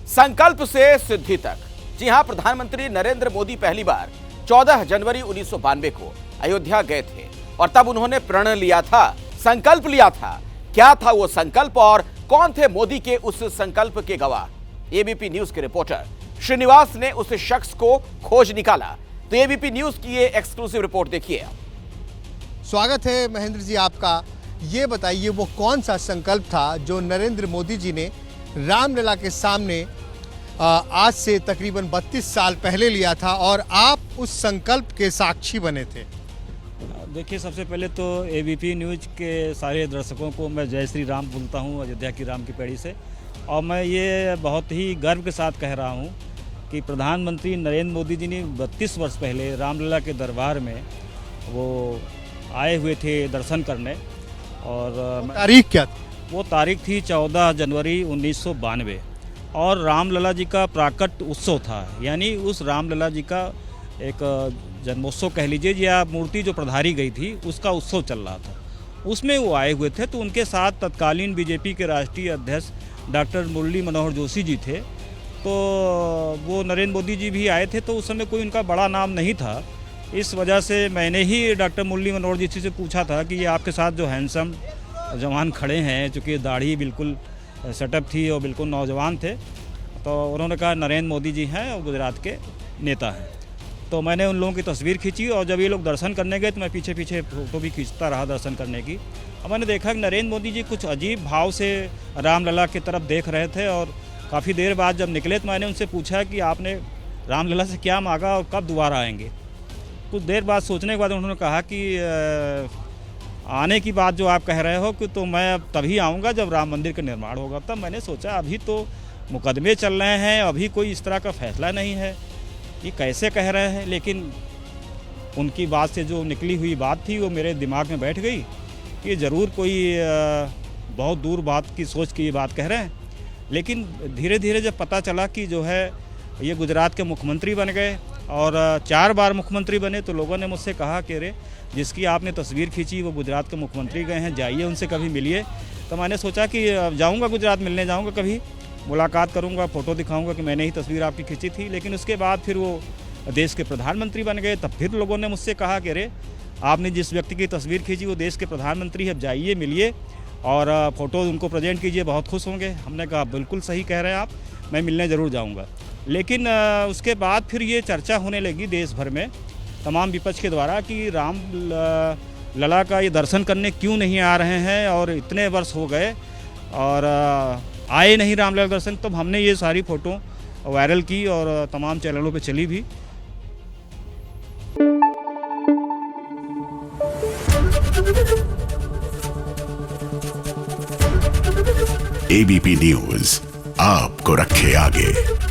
संकल्प से सिद्धि तक। जी हां, प्रधानमंत्री नरेंद्र मोदी पहली बार 14 जनवरी 1992 को अयोध्या गए थे और तब उन्होंने प्रण लिया था, संकल्प लिया था। क्या था वो संकल्प और कौन थे मोदी के उस संकल्प के गवाह? एबीपी न्यूज के रिपोर्टर श्रीनिवास ने उस शख्स को खोज निकाला। तो एबीपी न्यूज की ये एक्सक्लूसिव रिपोर्ट देखिए। स्वागत है महेंद्र जी आपका। ये बताइए वो कौन सा संकल्प था जो नरेंद्र मोदी जी ने रामलला के सामने आज से तकरीबन 32 साल पहले लिया था और आप उस संकल्प के साक्षी बने थे। देखिए, सबसे पहले तो एबीपी न्यूज के सारे दर्शकों को मैं जय श्री राम बोलता हूं अयोध्या की राम की पेड़ी से। और मैं ये बहुत ही गर्व के साथ कह रहा हूं कि प्रधानमंत्री नरेंद्र मोदी जी ने 32 वर्ष पहले रामलला के दरबार में वो आए हुए थे दर्शन करने। और तारीख क्या थी? वो तारीख थी 14 जनवरी 1992 और रामलला जी का प्राकट उत्सव था, यानी उस रामलला जी का एक जन्मोत्सव कह लीजिए या मूर्ति जो पधारी गई थी उसका उत्सव चल रहा था, उसमें वो आए हुए थे। तो उनके साथ तत्कालीन बीजेपी के राष्ट्रीय अध्यक्ष डॉक्टर मुरली मनोहर जोशी जी थे। तो वो नरेंद्र मोदी जी भी आए थे, तो उस समय कोई उनका बड़ा नाम नहीं था। इस वजह से मैंने ही डॉक्टर मुरली मनोहर जी से पूछा था कि ये आपके साथ जो हैंडसम जवान खड़े हैं, चूँकि दाढ़ी बिल्कुल सेटअप थी और बिल्कुल नौजवान थे, तो उन्होंने कहा नरेंद्र मोदी जी हैं और गुजरात के नेता हैं। तो मैंने उन लोगों की तस्वीर खींची और जब ये लोग दर्शन करने गए तो मैं पीछे पीछे फ़ोटो भी खींचता रहा दर्शन करने की। और मैंने देखा कि नरेंद्र मोदी जी कुछ अजीब भाव से रामलला की तरफ देख रहे थे। और काफ़ी देर बाद जब निकले तो मैंने उनसे पूछा कि आपने रामलला से क्या मांगा और कब दोबारा आएंगे। कुछ देर बाद सोचने के बाद उन्होंने कहा कि आने की बात जो आप कह रहे हो कि तो मैं अब तभी आऊँगा जब राम मंदिर का निर्माण होगा। तब मैंने सोचा अभी तो मुकदमे चल रहे हैं, अभी कोई इस तरह का फैसला नहीं है, ये कैसे कह रहे हैं। लेकिन उनकी बात से जो निकली हुई बात थी वो मेरे दिमाग में बैठ गई कि ज़रूर कोई बहुत दूर बात की सोच की ये बात कह रहे हैं। लेकिन धीरे धीरे जब पता चला कि जो है ये गुजरात के मुख्यमंत्री बन गए और 4 बार मुख्यमंत्री बने, तो लोगों ने मुझसे कहा कि अरे जिसकी आपने तस्वीर खींची वो गुजरात के मुख्यमंत्री गए हैं, जाइए उनसे कभी मिलिए। तो मैंने सोचा कि जाऊंगा गुजरात, मिलने जाऊंगा, कभी मुलाकात करूंगा, फ़ोटो दिखाऊंगा कि मैंने ही तस्वीर आपकी खींची थी। लेकिन उसके बाद फिर वो देश के प्रधानमंत्री बन गए। तब फिर लोगों ने मुझसे कहा कि अरे आपने जिस व्यक्ति की तस्वीर खींची वो देश के प्रधानमंत्री है, जाइए मिलिए और फ़ोटो उनको प्रेजेंट कीजिए, बहुत खुश होंगे। हमने कहा बिल्कुल सही कह रहे हैं आप, मैं मिलने ज़रूर जाऊँगा। लेकिन उसके बाद फिर ये चर्चा होने लगी देश भर में तमाम विपक्ष के द्वारा कि राम लला का ये दर्शन करने क्यों नहीं आ रहे हैं और इतने वर्ष हो गए और आए नहीं रामलला दर्शन। तब हमने ये सारी फ़ोटो वायरल की और तमाम चैनलों पे चली भी। एबीपी न्यूज आपको रखे आगे।